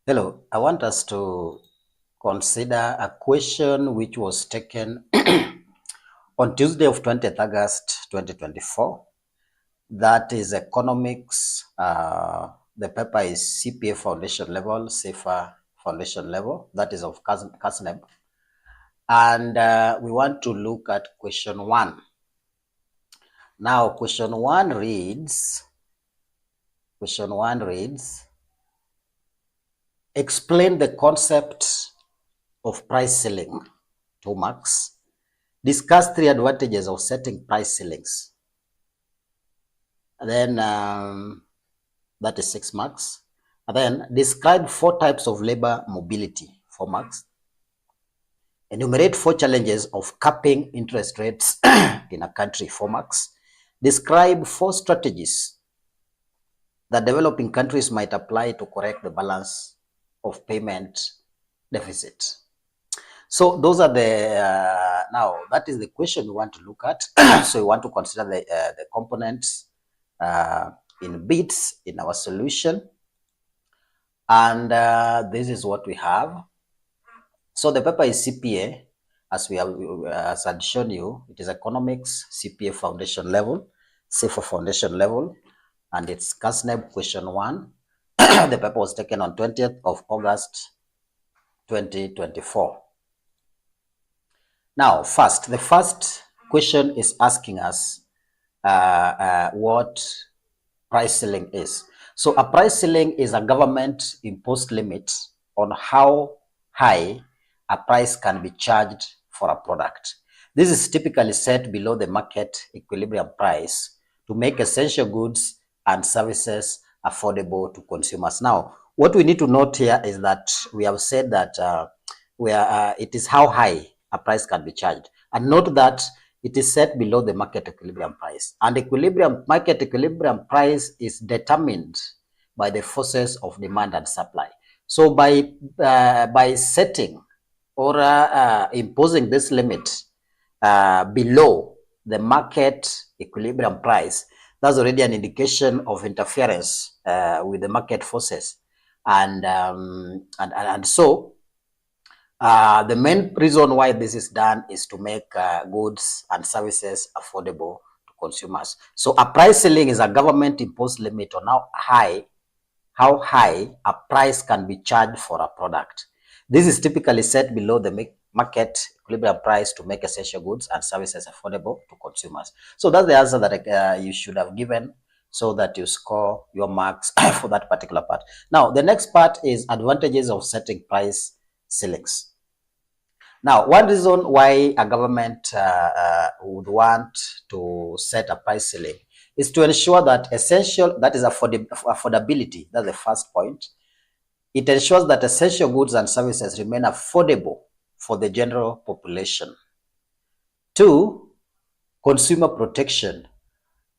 Hello, I want us to consider a question which was taken on Tuesday of 20th August 2024. That is economics. The paper is CPA foundation level, safer foundation level. That is of CASNEB. And we want to look at question 1. Now, question 1 reads, explain the concept of price ceiling, 2 marks. Discuss 3 advantages of setting price ceilings. And then that is 6 marks. And then describe 4 types of labor mobility, 4 marks. Enumerate 4 challenges of capping interest rates in a country, 4 marks. Describe 4 strategies that developing countries might apply to correct the balance of payment deficit. So those are the, now that is the question we want to look at. So we want to consider the components in bits in our solution. And this is what we have. So the paper is CPA, as I'd shown you. It is economics, CPA foundation level, safer foundation level, and it's CASNEB question 1. The paper was taken on 20th of August 2024. Now, the first question is asking us what price ceiling is. So a price ceiling is a government imposed limit on how high a price can be charged for a product. This is typically set below the market equilibrium price to make essential goods and services affordable to consumers. Now, what we need to note here is that we have said that it is how high a price can be charged. And note that it is set below the market equilibrium price. And market equilibrium price is determined by the forces of demand and supply. So by setting or imposing this limit below the market equilibrium price, that's already an indication of interference with the market forces. And so the main reason why this is done is to make goods and services affordable to consumers. So a price ceiling is a government imposed limit on how high a price can be charged for a product. This is typically set below the market equilibrium price to make essential goods and services affordable to consumers. So that's the answer that you should have given, so that you score your marks for that particular part. Now, the next part is advantages of setting price ceilings. Now, one reason why a government would want to set a price ceiling is to ensure that affordability. That's the first point. It ensures that essential goods and services remain affordable for the general population. 2, consumer protection.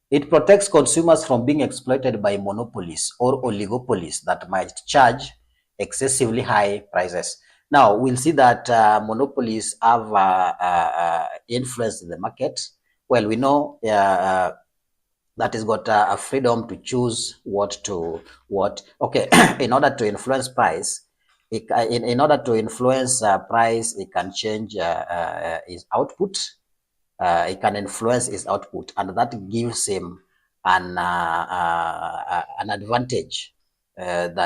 It protects consumers from being exploited by monopolies or oligopolies that might charge excessively high prices. Now, we'll see that monopolies have influence in the market. Well, we know that has got a freedom to choose okay, in order to influence price, in order to influence price, it can change its output. It can influence its output, and that gives him an advantage. An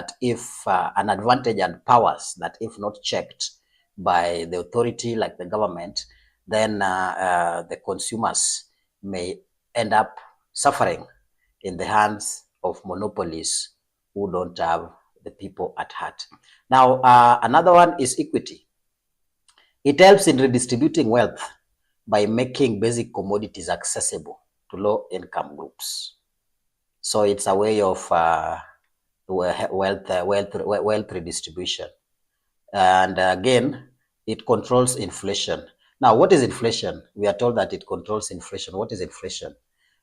advantage and powers that, if not checked by the authority like the government, then the consumers may end up suffering in the hands of monopolies who don't have the people at heart. Now, another one is equity. It helps in redistributing wealth by making basic commodities accessible to low-income groups. So it's a way of wealth redistribution. And again, it controls inflation. Now, what is inflation? We are told that it controls inflation. What is inflation?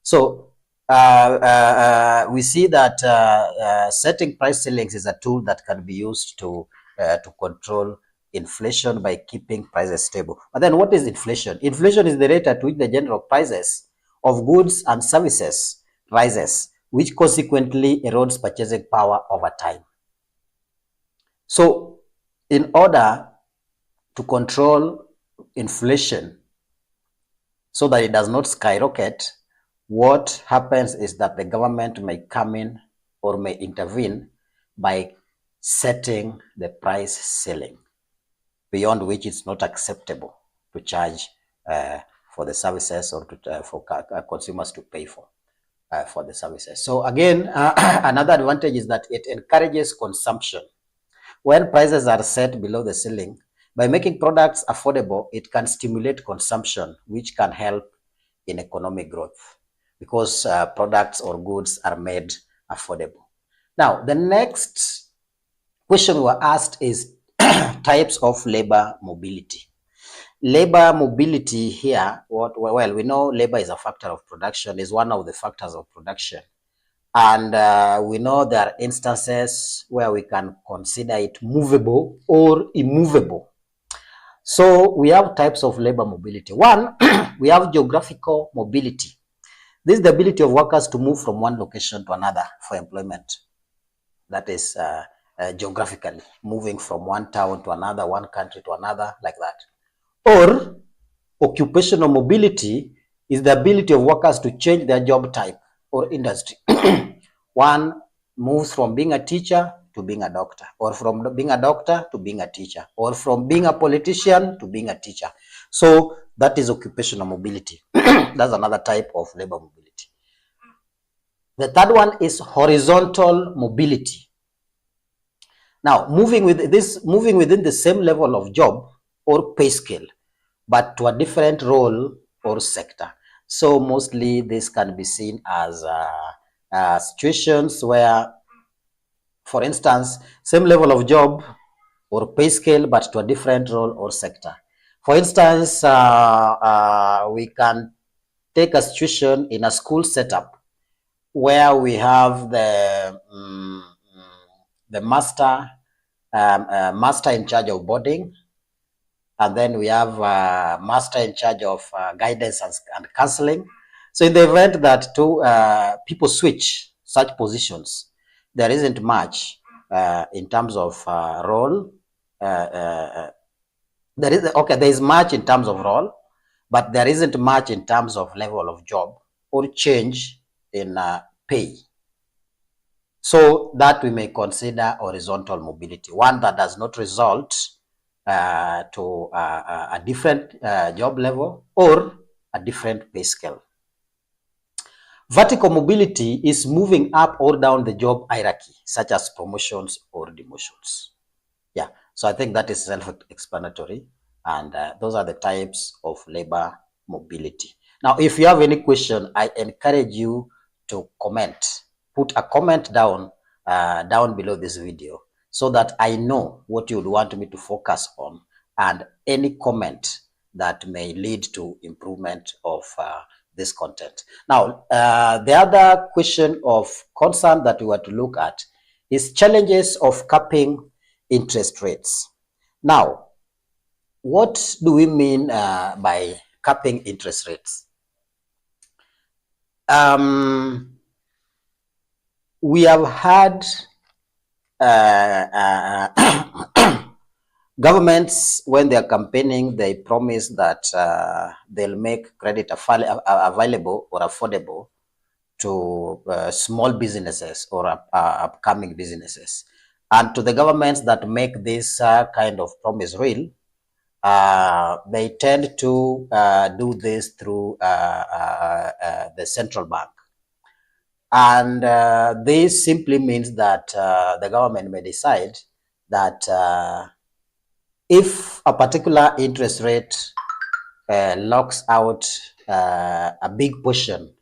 So we see that setting price ceilings is a tool that can be used to control inflation by keeping prices stable. But then what is inflation? Inflation is the rate at which the general prices of goods and services rises, which consequently erodes purchasing power over time. So in order to control inflation so that it does not skyrocket, what happens is that the government may come in or may intervene by setting the price ceiling, beyond which it's not acceptable to charge for the services or to, for consumers to pay for the services. So again, another advantage is that it encourages consumption. When prices are set below the ceiling, by making products affordable, it can stimulate consumption, which can help in economic growth because products or goods are made affordable. Now, the next question we were asked is types of labor mobility. Labor mobility here, well, we know labor is a factor of production, is one of the factors of production. And we know there are instances where we can consider it movable or immovable. So we have types of labor mobility. One, we have geographical mobility. This is the ability of workers to move from one location to another for employment. That is geographically, moving from one town to another, one country to another, like that. Or occupational mobility is the ability of workers to change their job type or industry. One moves from being a teacher to being a doctor, or from being a doctor to being a teacher, or from being a politician to being a teacher. So that is occupational mobility. That's another type of labor mobility. The third one is horizontal mobility. Now, moving within the same level of job or pay scale, but to a different role or sector. So mostly this can be seen as situations where, for instance, same level of job or pay scale, but to a different role or sector. For instance, we can take a situation in a school setup where we have the master in charge of boarding, and then we have master in charge of guidance and counseling. So in the event that two people switch such positions, there isn't much in terms of role. There is much in terms of role, but there isn't much in terms of level of job or change in pay. So that we may consider horizontal mobility, one that does not result to a different job level or a different pay scale. Vertical mobility is moving up or down the job hierarchy, such as promotions or demotions. Yeah, so I think that is self-explanatory, and those are the types of labor mobility. Now, if you have any question, I encourage you to comment. Put a comment down below this video so that I know what you would want me to focus on, and any comment that may lead to improvement of this content. Now, the other question of concern that we were to look at is challenges of capping interest rates. Now, what do we mean by capping interest rates? We have had governments, when they are campaigning, they promise that they'll make credit available or affordable to small businesses or upcoming businesses. And to the governments that make this kind of promise real, they tend to do this through the central bank. And this simply means that the government may decide that if a particular interest rate locks out a big portion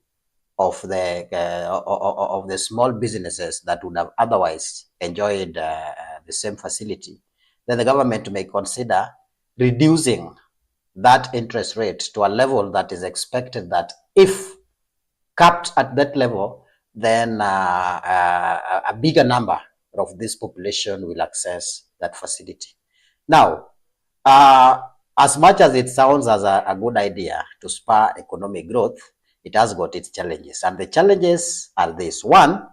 of the small businesses that would have otherwise enjoyed the same facility, then the government may consider reducing that interest rate to a level that is expected that, if capped at that level, then a bigger number of this population will access that facility. Now, as much as it sounds as a good idea to spur economic growth, it has got its challenges. And the challenges are this. One,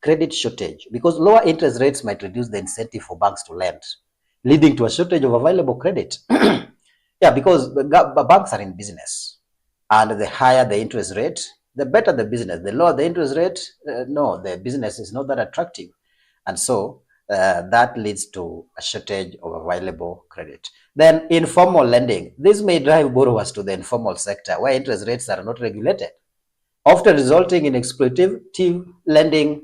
credit shortage, because lower interest rates might reduce the incentive for banks to lend, leading to a shortage of available credit. Yeah, because the banks are in business, and the higher the interest rate, the better the business. The lower the interest rate, no, the business is not that attractive. And so that leads to a shortage of available credit. Then informal lending. This may drive borrowers to the informal sector where interest rates are not regulated, often resulting in exploitative lending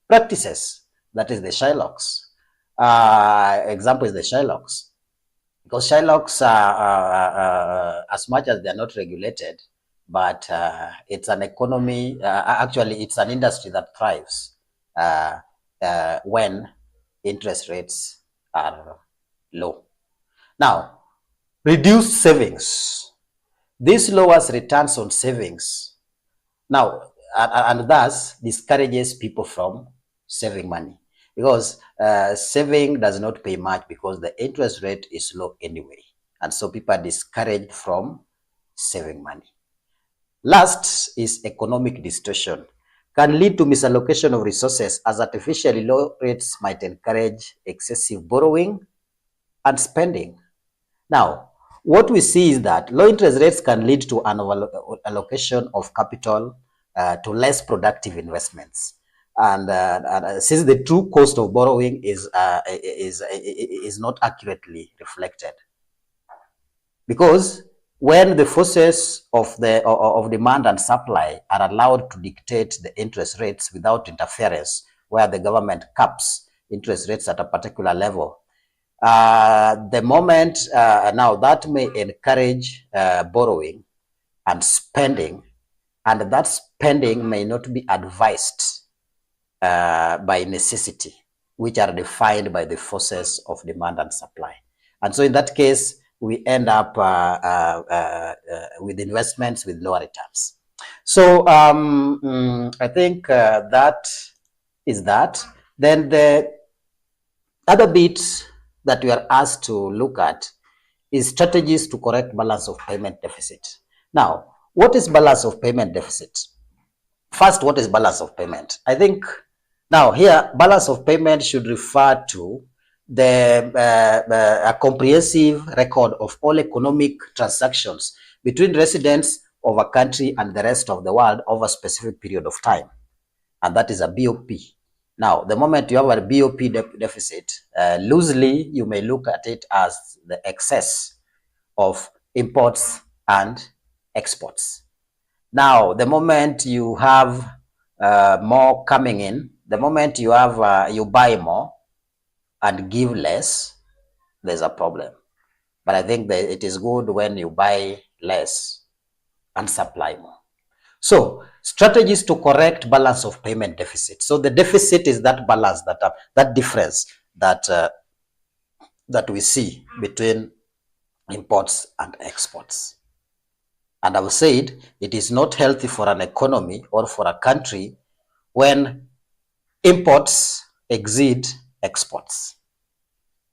practices. That is the Shylocks. Example is the Shylocks. Because Shylocks are, as much as they're not regulated, but it's an economy, actually it's an industry that thrives when interest rates are low. Now, reduced savings. This lowers returns on savings. Now, and thus discourages people from saving money, because saving does not pay much because the interest rate is low anyway. And so people are discouraged from saving money. Last is economic distortion. Can lead to misallocation of resources, as artificially low rates might encourage excessive borrowing and spending. Now, what we see is that low interest rates can lead to an allocation of capital to less productive investments. And since the true cost of borrowing is not accurately reflected, because when the forces of demand and supply are allowed to dictate the interest rates without interference, where the government caps interest rates at a particular level, the moment now that may encourage borrowing and spending, and that spending may not be advised by necessity, which are defined by the forces of demand and supply. And so in that case, we end up with investments with lower returns. So I think that is that. Then the other bit that we are asked to look at is strategies to correct balance of payment deficit. Now, what is balance of payment deficit? First, what is balance of payment? I think now here, balance of payment should refer to a comprehensive record of all economic transactions between residents of a country and the rest of the world over a specific period of time. And that is a BOP. Now, the moment you have a BOP deficit, loosely, you may look at it as the excess of imports and exports. Now, the moment you have more coming in, the moment you have you buy more and give less, there's a problem. But I think that it is good when you buy less and supply more. So strategies to correct balance of payment deficit. So the deficit is that balance, that difference that that we see between imports and exports. And I've said it is not healthy for an economy or for a country when imports exceed exports.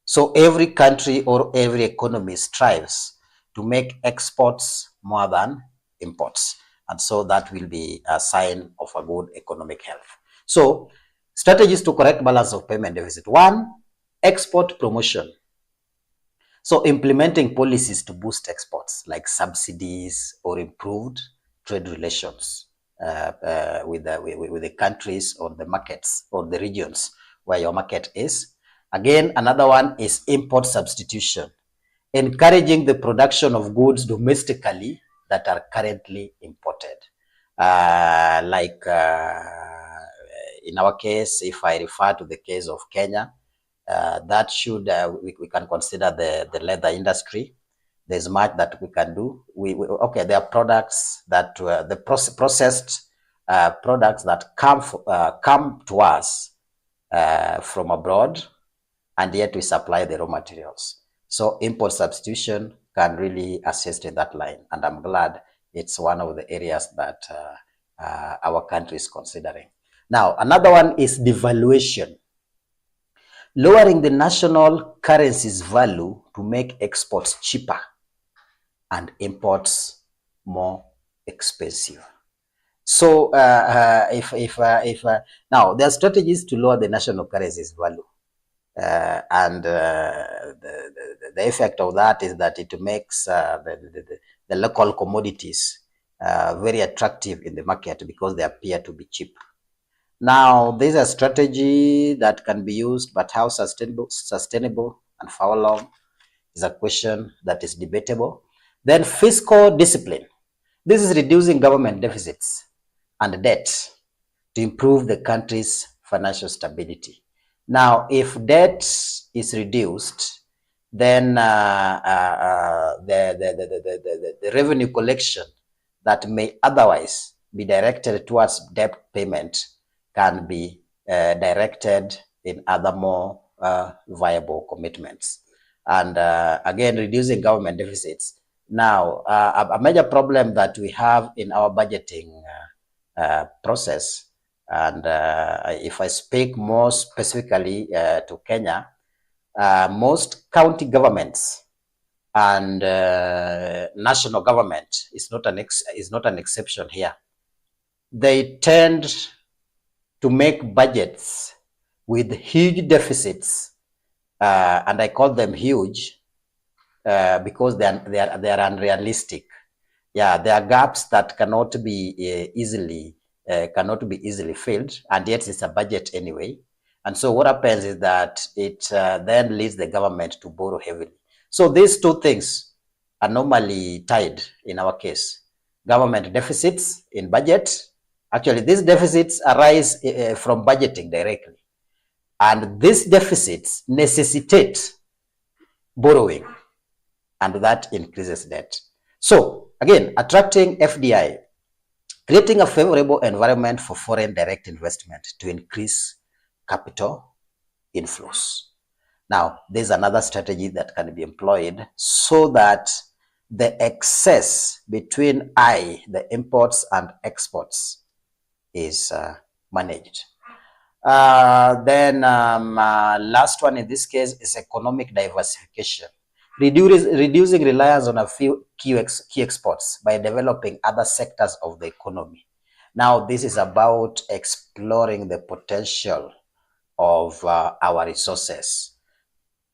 So every country or every economy strives to make exports more than imports. And so that will be a sign of a good economic health. So strategies to correct balance of payment deficit. One, export promotion. So implementing policies to boost exports like subsidies or improved trade relations with the countries or the markets or the regions where your market is. Again, another one is import substitution, encouraging the production of goods domestically that are currently imported. In our case, if I refer to the case of Kenya, that should, we can consider the leather industry. There's much that we can do. Okay, there are products that, the processed products that come to us from abroad, and yet we supply the raw materials. So import substitution can really assist in that line. And I'm glad it's one of the areas that our country is considering. Now, another one is devaluation. Lowering the national currency's value to make exports cheaper and imports more expensive. So now there are strategies to lower the national currency's value. And the effect of that is that it makes the local commodities very attractive in the market because they appear to be cheap. Now, this is a strategy that can be used, but how sustainable and for how long is a question that is debatable. Then fiscal discipline. This is reducing government deficits and debt to improve the country's financial stability. Now, if debt is reduced, then the revenue collection that may otherwise be directed towards debt payment can be directed in other more viable commitments. And again, reducing government deficits. Now, a major problem that we have in our budgeting process, and if I speak more specifically to Kenya, most county governments and national government is not an exception here. They tend to make budgets with huge deficits, and I call them huge because they are unrealistic. Yeah, there are gaps that cannot be easily filled, and yet it's a budget anyway. And so what happens is that it then leads the government to borrow heavily. So these two things are normally tied in our case. Government deficits in budget. Actually, these deficits arise from budgeting directly. And these deficits necessitate borrowing, and that increases debt. So again, attracting FDI, creating a favorable environment for foreign direct investment to increase capital inflows. Now, there's another strategy that can be employed so that the excess between the imports and exports is managed. Then last one in this case is economic diversification. Reducing reliance on a few key exports by developing other sectors of the economy. Now, this is about exploring the potential of our resources.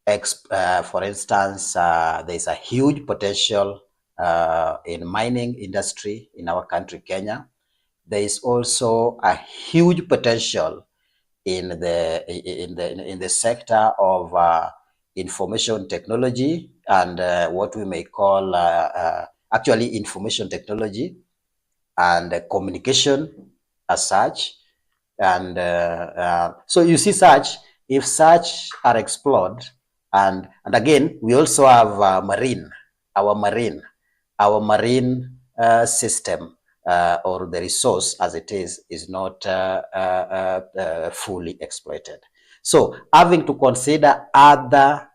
For instance, there's a huge potential in mining industry in our country, Kenya. There is also a huge potential in the sector of information technology and what we may call actually information technology and communication as such. And so you see if such are explored, and again, we also have our marine system or the resource as it is not fully exploited. So having to consider other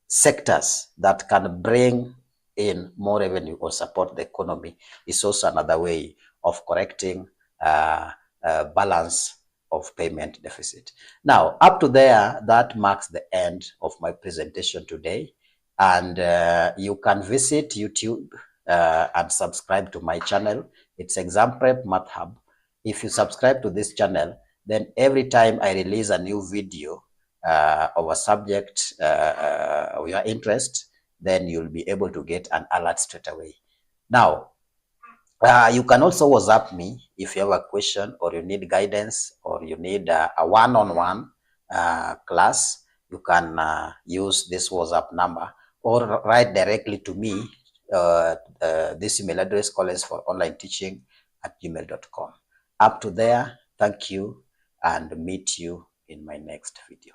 sectors that can bring in more revenue or support the economy is also another way of correcting balance of payment deficit. Now, up to there, that marks the end of my presentation today. And you can visit YouTube and subscribe to my channel. It's Exam Prep Math Hub. If you subscribe to this channel, then every time I release a new video of a subject of your interest, then you'll be able to get an alert straight away. Now, you can also WhatsApp me if you have a question or you need guidance or you need a one-on-one class. You can use this WhatsApp number or write directly to me. This email address, collegeforonlineteaching@gmail.com. Up to there, thank you and meet you in my next video.